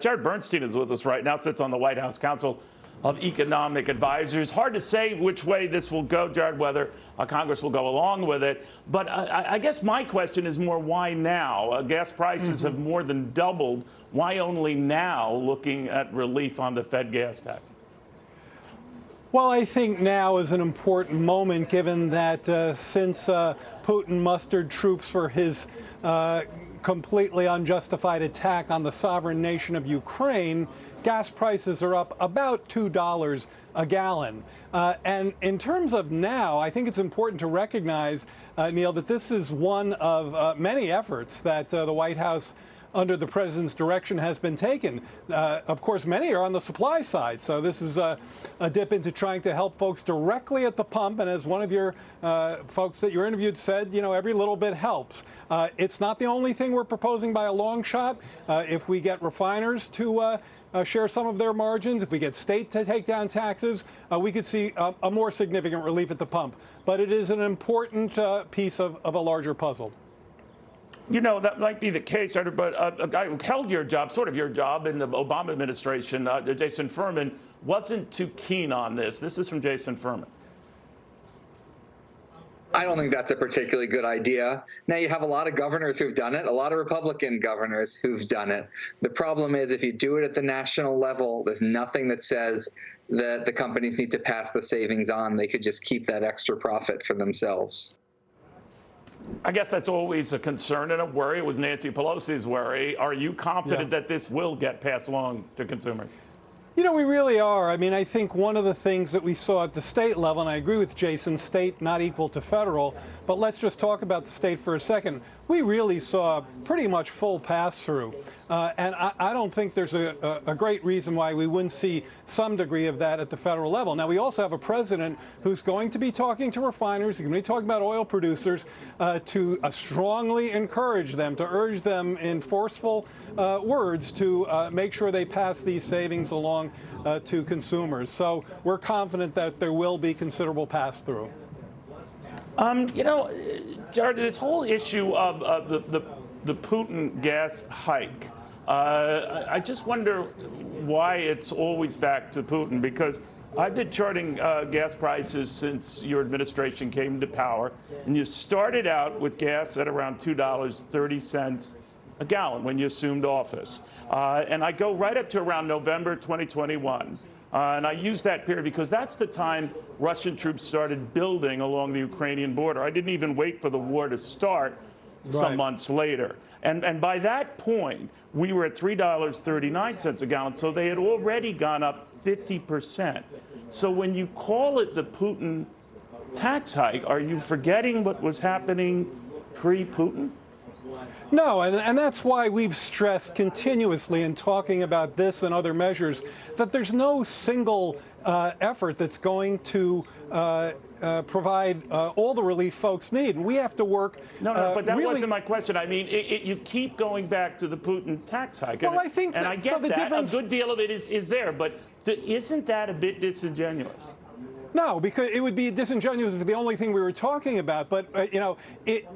Jared Bernstein is with us right now, sits on the White House Council of Economic Advisors. Hard to say which way this will go, Jared, whether Congress will go along with it. But I guess my question is more, why now? Gas prices have more than doubled. Why only now, looking at relief on the Fed gas tax? Well, I think now is an important moment, given that since Putin mustered troops for his completely unjustified attack on the sovereign nation of Ukraine, gas prices are up about $2 a gallon. And in terms of now, I think it's important to recognize, Neil, that this is one of many efforts that the White House, under the president's direction, has been taken. Of course, many are on the supply side. So this is a dip into trying to help folks directly at the pump. And as one of your folks that you interviewed said, you know, every little bit helps. It's not the only thing we're proposing by a long shot. If we get refiners to share some of their margins, if we get state to take down taxes, we could see a more significant relief at the pump. But it is an important piece of a larger puzzle. You know, that might be the case, but a guy who held your job, sort of your job, in the Obama administration, Jason Furman, wasn't too keen on this. This is from Jason Furman. I don't think that's a particularly good idea. Now, you have a lot of governors who've done it, a lot of Republican governors who've done it. The problem is, if you do it at the national level, there's nothing that says that the companies need to pass the savings on. They could just keep that extra profit for themselves. I guess that's always a concern and a worry. It was Nancy Pelosi's worry. Are you confident that this will get passed along to consumers? You know, we really are. I mean, I think one of the things that we saw at the state level, and I agree with Jason, state not equal to federal, but let's just talk about the state for a second. We really saw pretty much full pass-through. And I don't think there's a great reason why we wouldn't see some degree of that at the federal level. Now, we also have a president who's going to be talking to refiners, he's going to be talking about oil producers, to strongly encourage them, to urge them in forceful words to make sure they pass these savings along to consumers. So we're confident that there will be considerable pass-through. You know, Jared, this whole issue of the Putin gas hike, I just wonder why it's always back to Putin, because I've been charting gas prices since your administration came to power, and you started out with gas at around $2.30 a gallon when you assumed office. And I go right up to around November 2021. And I use that period because that's the time Russian troops started building along the Ukrainian border. I didn't even wait for the war to start some months later. And by that point, we were at $3.39 a gallon, so they had already gone up 50%. So when you call it the Putin tax hike, are you forgetting what was happening pre-Putin? No, and that's why we've stressed continuously in talking about this and other measures that there's no single effort that's going to provide all the relief folks need. And we have to work. No, but that wasn't my question. I mean, you keep going back to the Putin tax hike. Well, I think and I get so the that. difference, a good deal of it is there. But isn't that a bit disingenuous? No, because it would be disingenuous if the only thing we were talking about. But, you know,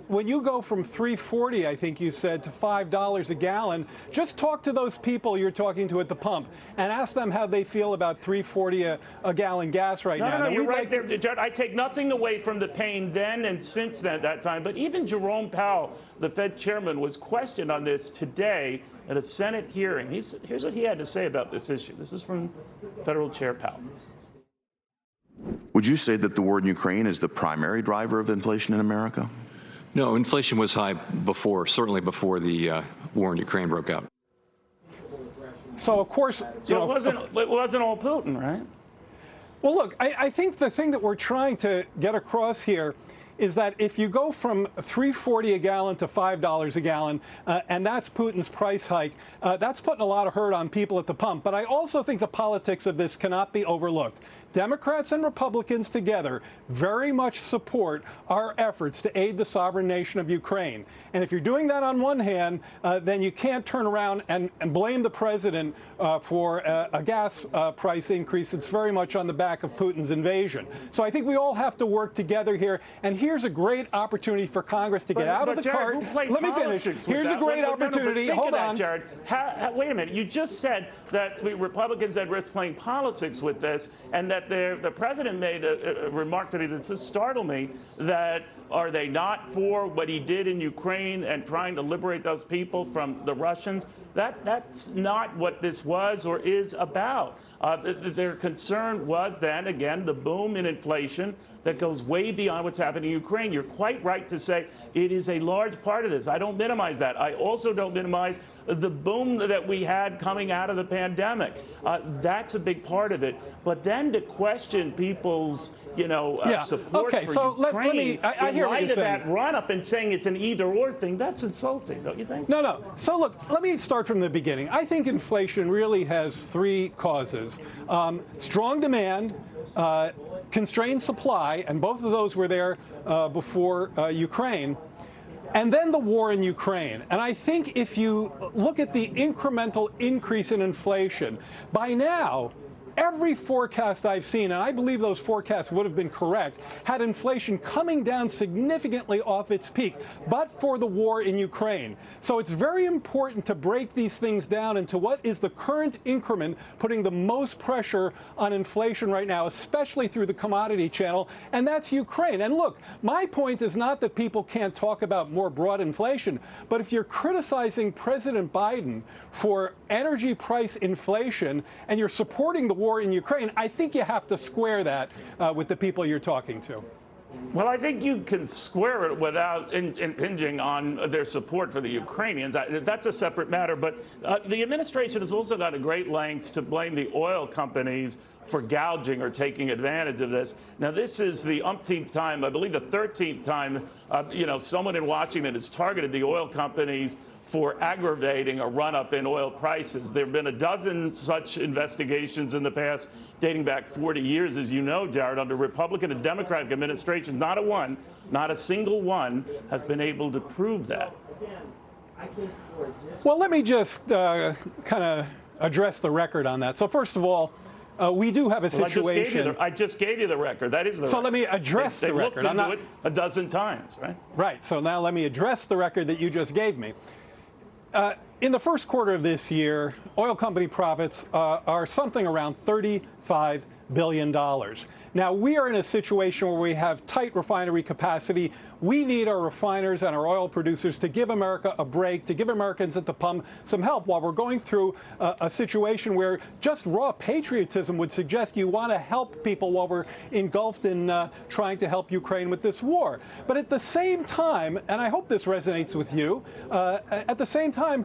when you go from $3.40, I think you said, to $5 a gallon, just talk to those people you're talking to at the pump and ask them how they feel about $3.40 a gallon gas right now. No, you're right there, Jared. I take nothing away from the pain then and since then, that time. But even Jerome Powell, the Fed chairman, was questioned on this today at a Senate hearing. Here's what he had to say about this issue. This is from Federal Chair Powell. Would you say that the war in Ukraine is the primary driver of inflation in America? No, inflation was high before, certainly before the war in Ukraine broke out. So, of course, so it wasn't all Putin, right? Well, look, I think the thing that we're trying to get across here is that if you go from $3.40 a gallon to $5 a gallon, and that's Putin's price hike, that's putting a lot of hurt on people at the pump. But I also think the politics of this cannot be overlooked. Democrats and Republicans together very much support our efforts to aid the sovereign nation of Ukraine. And if you're doing that on one hand, then you can't turn around and blame the president for a gas price increase. It's very much on the back of Putin's invasion. So I think we all have to work together here. And here's a great opportunity for Congress to get out of the cart. Let me finish. Here's a great opportunity. Hold on. Jared. Wait a minute. You just said that Republicans had risked playing politics with this, and that the president made a remark to me that just startled me, that are they not for what he did in Ukraine and trying to liberate those people from the Russians? That's not what this was or is about. Their concern was then, again, the boom in inflation that goes way beyond what's happening in Ukraine. You're quite right to say it is a large part of this. I don't minimize that. I also don't minimize the boom that we had coming out of the pandemic. That's a big part of it. But then to question people's, support for Ukraine in light of that run-up and saying it's an either-or thing, that's insulting, don't you think? No. So look, let me start from the beginning. I think inflation really has three causes. Strong demand, constrained supply, and both of those were there before Ukraine, and then the war in Ukraine. And I think if you look at the incremental increase in inflation, by now, every forecast I've seen, and I believe those forecasts would have been correct, had inflation coming down significantly off its peak, but for the war in Ukraine. So it's very important to break these things down into what is the current increment putting the most pressure on inflation right now, especially through the commodity channel, and that's Ukraine. And look, my point is not that people can't talk about more broad inflation, but if you're criticizing President Biden for energy price inflation and you're supporting the war in Ukraine, I think you have to square that with the people you're talking to. Well, I think you can square it without impinging on their support for the Ukrainians. That's a separate matter. But the administration has also gone to great lengths to blame the oil companies for gouging or taking advantage of this. Now, this is the umpteenth time, I believe the 13th time, someone in Washington has targeted the oil companies for aggravating a run-up in oil prices. There have been a dozen such investigations in the past, dating back 40 years, as you know, Jared, under Republican and Democratic administrations. Not a single one has been able to prove that. Well, let me just kind of address the record on that. So first of all, we do have a situation. I just gave you the record. That is the record. So let me address the record. They've looked into it a dozen times, right? Right. So now let me address the record that you just gave me. In the first quarter of this year, oil company profits are something around $35 billion. Now, we are in a situation where we have tight refinery capacity. We need our refiners and our oil producers to give America a break, to give Americans at the pump some help while we're going through a situation where just raw patriotism would suggest you want to help people while we're engulfed in trying to help Ukraine with this war. But at the same time, and I hope this resonates with you, at the same time,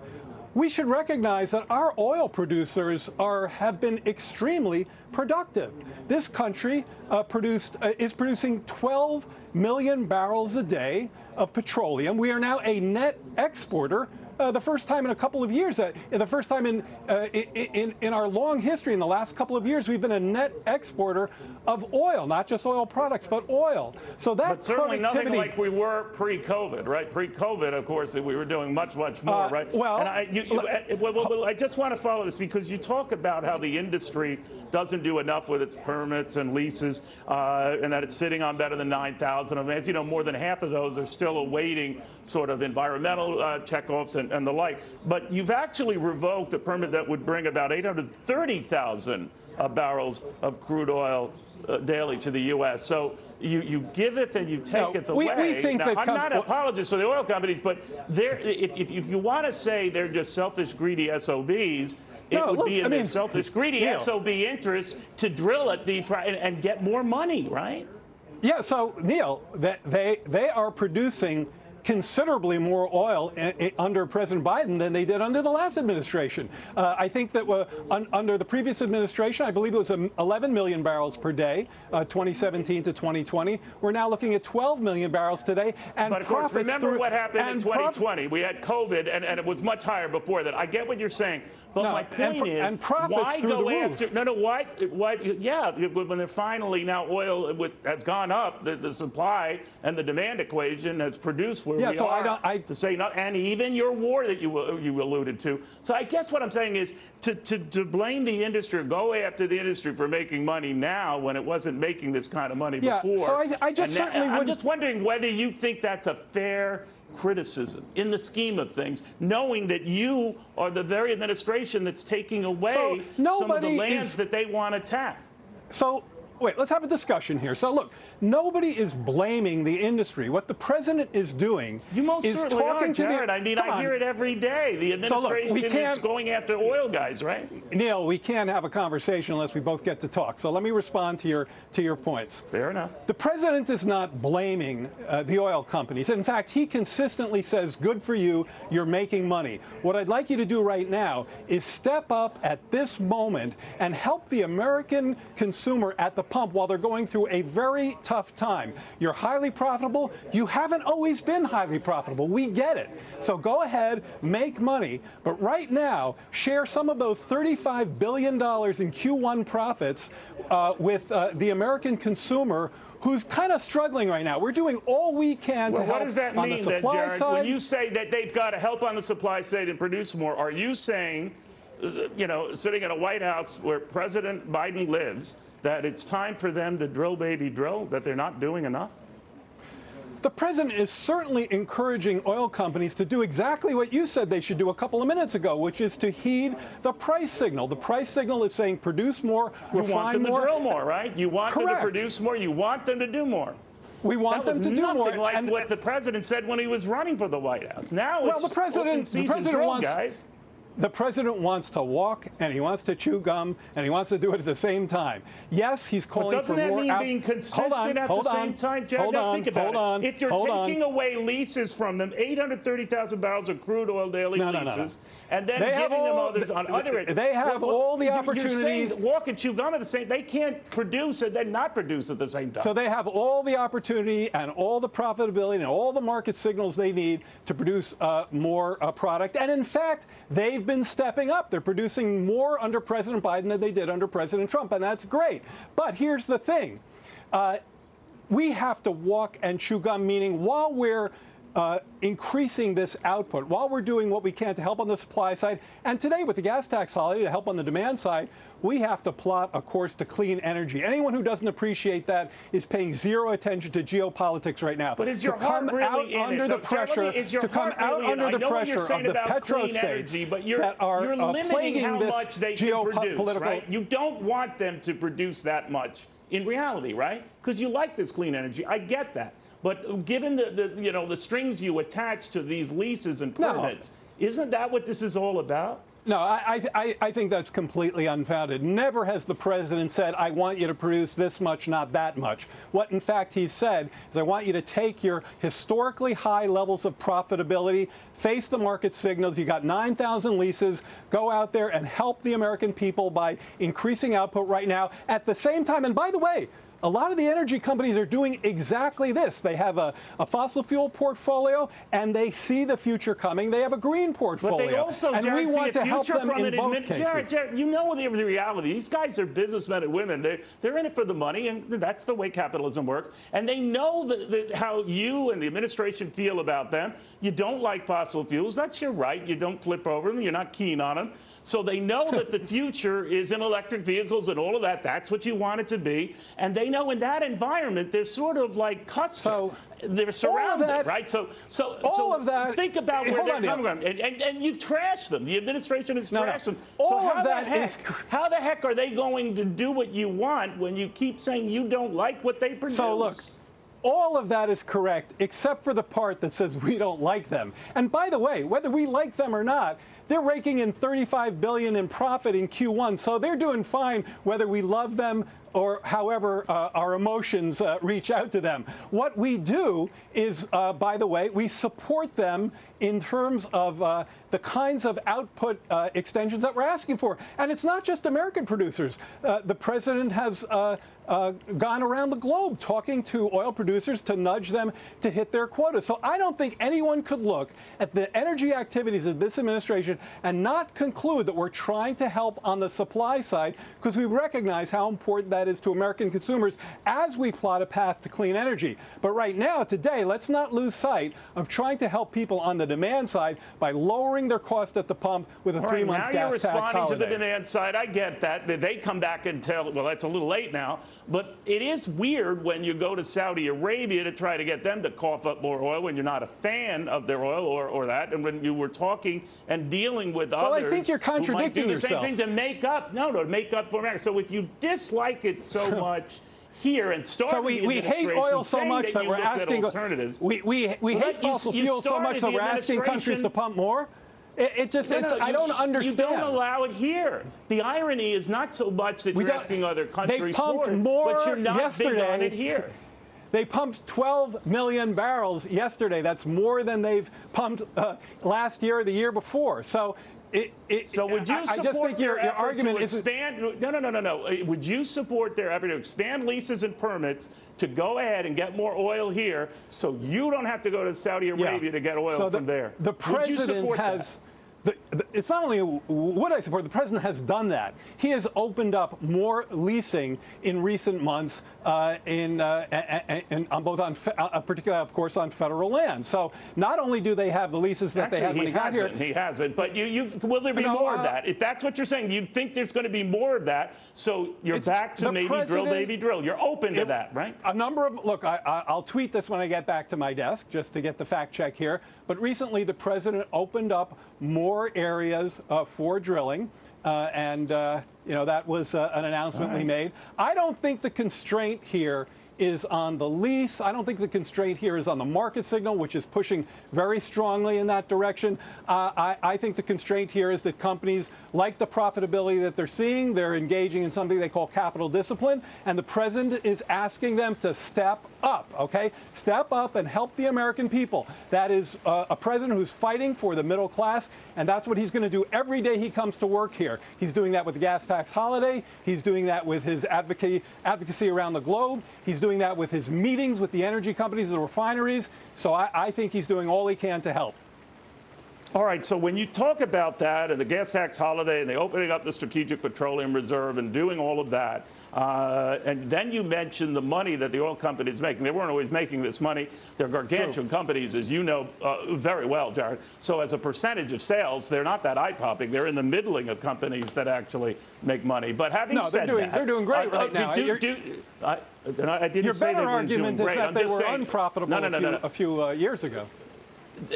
we should recognize that our oil producers have been extremely productive. This country is producing 12 million barrels a day of petroleum. We are now a net exporter. The first time in a couple of years, the first time in our long history, in the last couple of years, we've been a net exporter of oil, not just oil products, but oil. So that but certainly nothing like we were pre-COVID, right? Pre-COVID, of course, we were doing much, much more, right? Well, and I just want to follow this because you talk about how the industry doesn't do enough with its permits and leases, and that it's sitting on better than 9,000 of them. As you know, more than half of those are still awaiting sort of environmental checkoffs and the like. But you've actually revoked a permit that would bring about 830,000 barrels of crude oil daily to the U.S. So you give it and you take it away. We think now, I'm not an apologist for the oil companies, but if you want to say they're just selfish, greedy SOBs, it would be in their selfish, greedy SOB interest to drill it deep and get more money, right? Yeah, so, Neil, they are producing considerably more oil under President Biden than they did under the last administration. I think that under the previous administration, I believe it was 11 million barrels per day, 2017 to 2020. We're now looking at 12 million barrels today. And but of course, remember what happened in 2020. We had COVID, and it was much higher before that. I get what you're saying. But my point is, why go after? Why? Yeah, when they're finally now oil has gone up, the supply and the demand equation has produced where we so are to say no, and even your war that you alluded to. So I guess what I'm saying is to blame the industry, or go after the industry for making money now when it wasn't making this kind of money before. So I just certainly I'm just wondering whether you think that's a fair criticism in the scheme of things, knowing that you are the very administration that's taking away some of the lands that they want to tap. So wait, let's have a discussion here. So look, nobody is blaming the industry. What the president is doing is talking to Jared. I mean, I hear it every day. The administration is going after oil guys, right? Neil, we can't have a conversation unless we both get to talk. So let me respond to your points. Fair enough. The president is not blaming the oil companies. In fact, he consistently says, good for you, you're making money. What I'd like you to do right now is step up at this moment and help the American consumer at the pump while they're going through a very tough time. You're highly profitable. You haven't always been highly profitable. We get it. So go ahead, make money. But right now, share some of those $35 billion in Q1 profits with the American consumer, who's kind of struggling right now. We're doing all we can to help what does that on mean, the supply then, Jared? side. When you say that they've got to help on the supply side and produce more, are you saying, you know, sitting in a White House where President Biden lives, that it's time for them to drill, baby, drill, that they're not doing enough? The president is certainly encouraging oil companies to do exactly what you said they should do a couple of minutes ago, which is to heed the price signal. The price signal is saying produce more, refine more. You want them to drill more, right? You want them to produce more. You want them to do more. We want them to do more. That was nothing like what the president said when he was running for the White House. Now it's the president drill, guys. The president wants to walk, and he wants to chew gum, and he wants to do it at the same time. Yes, he's calling for more. Doesn't that mean being consistent at the same time, Jared? Now think about it. If you're taking away leases from them, 830,000 barrels of crude oil daily leases, and then giving them others on other end. They have all the opportunities. You're saying walk and chew gum at the same. They can't produce and then not produce at the same time. So they have all the opportunity and all the profitability and all the market signals they need to produce more product. And in fact, they've been stepping up. They're producing more under President Biden than they did under President Trump, and that's great. But here's the thing. We have to walk and chew gum, meaning while we're increasing this output, while we're doing what we can to help on the supply side, and today with the gas tax holiday to help on the demand side, we have to plot a course to clean energy. Anyone who doesn't appreciate that is paying zero attention to geopolitics right now. But is your heart really in it? To come out under the pressure of the petrostates but you're limiting how much they can produce, right? You don't want them to produce that much in reality, right? Because you like this clean energy. I get that. But given the strings you attach to these leases and permits, isn't that what this is all about? No, I think that's completely unfounded. Never has the president said, I want you to produce this much, not that much. What, in fact, he said is, I want you to take your historically high levels of profitability, face the market signals. You got 9,000 leases. Go out there and help the American people by increasing output right now. At the same time, and by the way, a lot of the energy companies are doing exactly this. They have a fossil fuel portfolio, and they see the future coming. They have a green portfolio. But they also, and Jared, we want to help them in both cases. Jared, you know the reality. These guys are businessmen and women. They're in it for the money, and that's the way capitalism works. And they know how you and the administration feel about them. You don't like fossil fuels. That's your right. You don't flip over them. You're not keen on them. So they know that the future is in electric vehicles and all of that. That's what you want it to be. And they know in that environment, they're sort of like customers. They're surrounded, right? So all of that. Think about where they're coming from. And you've trashed them. The administration has trashed them. So how the heck are they going to do what you want when you keep saying you don't like what they produce? So look. All of that is correct, except for the part that says we don't like them. And by the way, whether we like them or not, they're raking in $35 billion in profit in Q1, so they're doing fine whether we love them or however our emotions reach out to them. What we do is, by the way, we support them in terms of the kinds of output extensions that we're asking for. And it's not just American producers. The president has gone around the globe talking to oil producers to nudge them to hit their quotas. So I don't think anyone could look at the energy activities of this administration President and not conclude that we're trying to help on the supply side, because we recognize how important that is to American consumers as we plot a path to clean energy. But right now, today, let's not lose sight of trying to help people on the demand side by lowering their cost at the pump with a 3-month gas tax holiday. Now you're responding to the demand side. I get that. They come back and tell, well, that's a little late now. But it is weird when you go to Saudi Arabia to try to get them to cough up more oil when you're not a fan of their oil or that. And when you were talking and dealing with others, well, I think you're contradicting who might do the yourself. same thing to make up for America. So if you dislike it so much here and start so we hate oil so much that we're asking alternatives. We hate fossil fuels so much that we're asking countries to pump more. I don't understand. You don't allow it here. The irony is not so much that you're asking other countries for it, but you're not big on it here. They pumped 12 million barrels yesterday. That's more than they've pumped last year or the year before. So would you support I just think your argument to expand? No. Would you support their effort to expand leases and permits to go ahead and get more oil here, so you don't have to go to Saudi Arabia to get oil from there? The president has. It's not only would I support, the president has done that. He has opened up more leasing in recent months, particularly, of course, on federal land. So not only do they have the leases that they had when he got here. He hasn't. But will there be more of that? If that's what you're saying, you think there's going to be more of that. So you're back to Navy drill. You're open to that, right? A number of look. I'll tweet this when I get back to my desk, just to get the fact check here. But recently, the president opened up more areas for drilling, and that was an announcement we made. I don't think the constraint here is on the lease. I don't think the constraint here is on the market signal, which is pushing very strongly in that direction. I think the constraint here is that companies like the profitability that they're seeing. They're engaging in something they call capital discipline, and the president is asking them to step up, okay? Step up and help the American people. That is a president who's fighting for the middle class, and that's what he's going to do every day he comes to work here. He's doing that with the gas tax holiday. He's doing that with his advocacy around the globe. He's doing that with his meetings with the energy companies, the refineries. So I think he's doing all he can to help. All right, so when you talk about that and the gas tax holiday and the opening up the Strategic Petroleum Reserve and doing all of that, and then you mention the money that the oil companies making. They weren't always making this money. They're gargantuan companies, as you know very well, Jared. So as a percentage of sales, they're not that eye-popping. They're in the middling of companies that actually make money. But having said that, they're doing great right now. I didn't say they weren't doing great. Your better argument is that they were unprofitable a few years ago.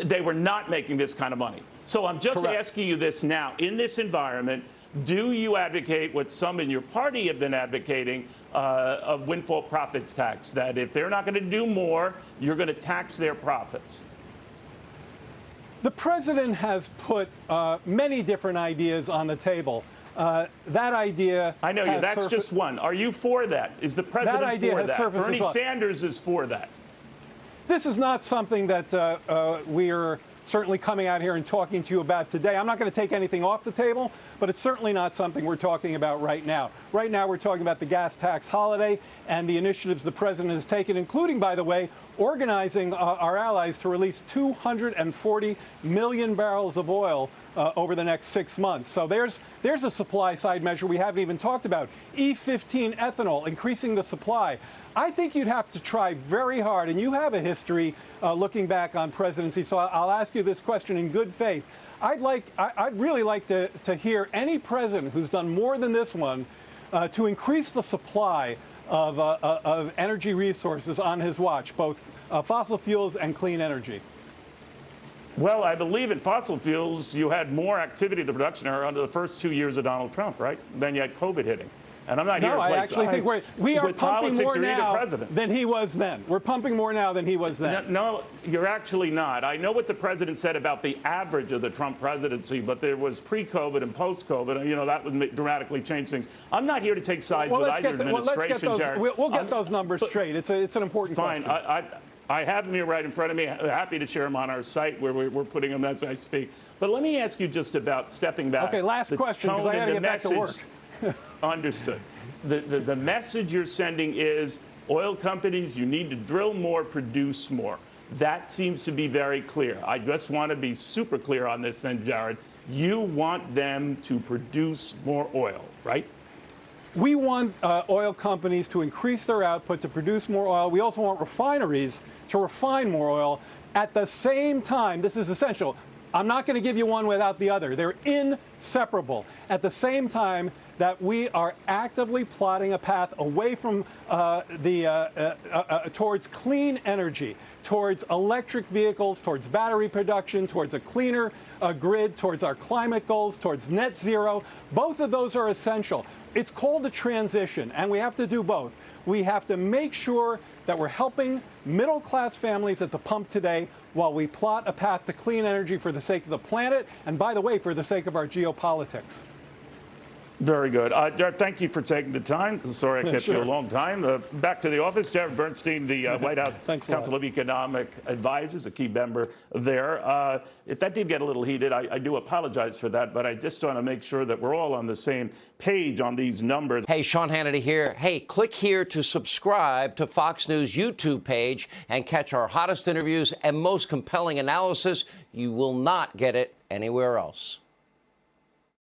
They were not making this kind of money. So I'm just asking you this now. In this environment, do you advocate what some in your party have been advocating, of windfall profits tax, that if they're not going to do more, you're going to tax their profits? The president has put many different ideas on the table. That idea I know you. That's just one. Are you for that? Is the president for that? Bernie Sanders is for that. This is not something that we are certainly coming out here and talking to you about today. I'm not going to take anything off the table, but it's certainly not something we're talking about right now. Right now, we're talking about the gas tax holiday and the initiatives the president has taken, including, by the way, organizing our allies to release 240 million barrels of oil over the next 6 months. So there's a supply side measure we haven't even talked about. E15 ethanol, increasing the supply. I think you'd have to try very hard, and you have a history looking back on presidency, so I'll ask you this question in good faith. I'd really like to hear any president who's done more than this one to increase the supply of energy resources on his watch, both fossil fuels and clean energy. Well, I believe in fossil fuels, you had more activity in the production area under the first 2 years of Donald Trump, right? Then you had COVID hitting. And I'm not here to play. I actually think we are pumping more now than he was then. We're pumping more now than he was then. No, you're actually not. I know what the president said about the average of the Trump presidency, but there was pre-COVID and post-COVID. You know, that would dramatically change things. I'm not here to take sides with either administration, Jared. We'll get those numbers straight. It's an important question. Fine. I have them here right in front of me. I'm happy to share them on our site where we're putting them as I speak. But let me ask you just about stepping back. Okay, last question, because I got to get back to work. Understood. The message you're sending is oil companies, you need to drill more, produce more. That seems to be very clear. I just want to be super clear on this then, Jared. You want them to produce more oil, right? We want oil companies to increase their output to produce more oil. We also want refineries to refine more oil. At the same time, this is essential. I'm not going to give you one without the other. They're inseparable. At the same time that we are actively plotting a path away from towards clean energy, towards electric vehicles, towards battery production, towards a cleaner grid, towards our climate goals, towards net zero. Both of those are essential. It's called a transition, and we have to do both. We have to make sure that we're helping middle-class families at the pump today while we plot a path to clean energy for the sake of the planet and, by the way, for the sake of our geopolitics. Very good. Jared, thank you for taking the time. Sorry I kept you a long time. Back to the office. Jared Bernstein, the White House Council of Economic Advisors, a key member there. If that did get a little heated, I do apologize for that, but I just want to make sure that we're all on the same page on these numbers. Hey, Sean Hannity here. Hey, click here to subscribe to Fox News YouTube page and catch our hottest interviews and most compelling analysis. You will not get it anywhere else.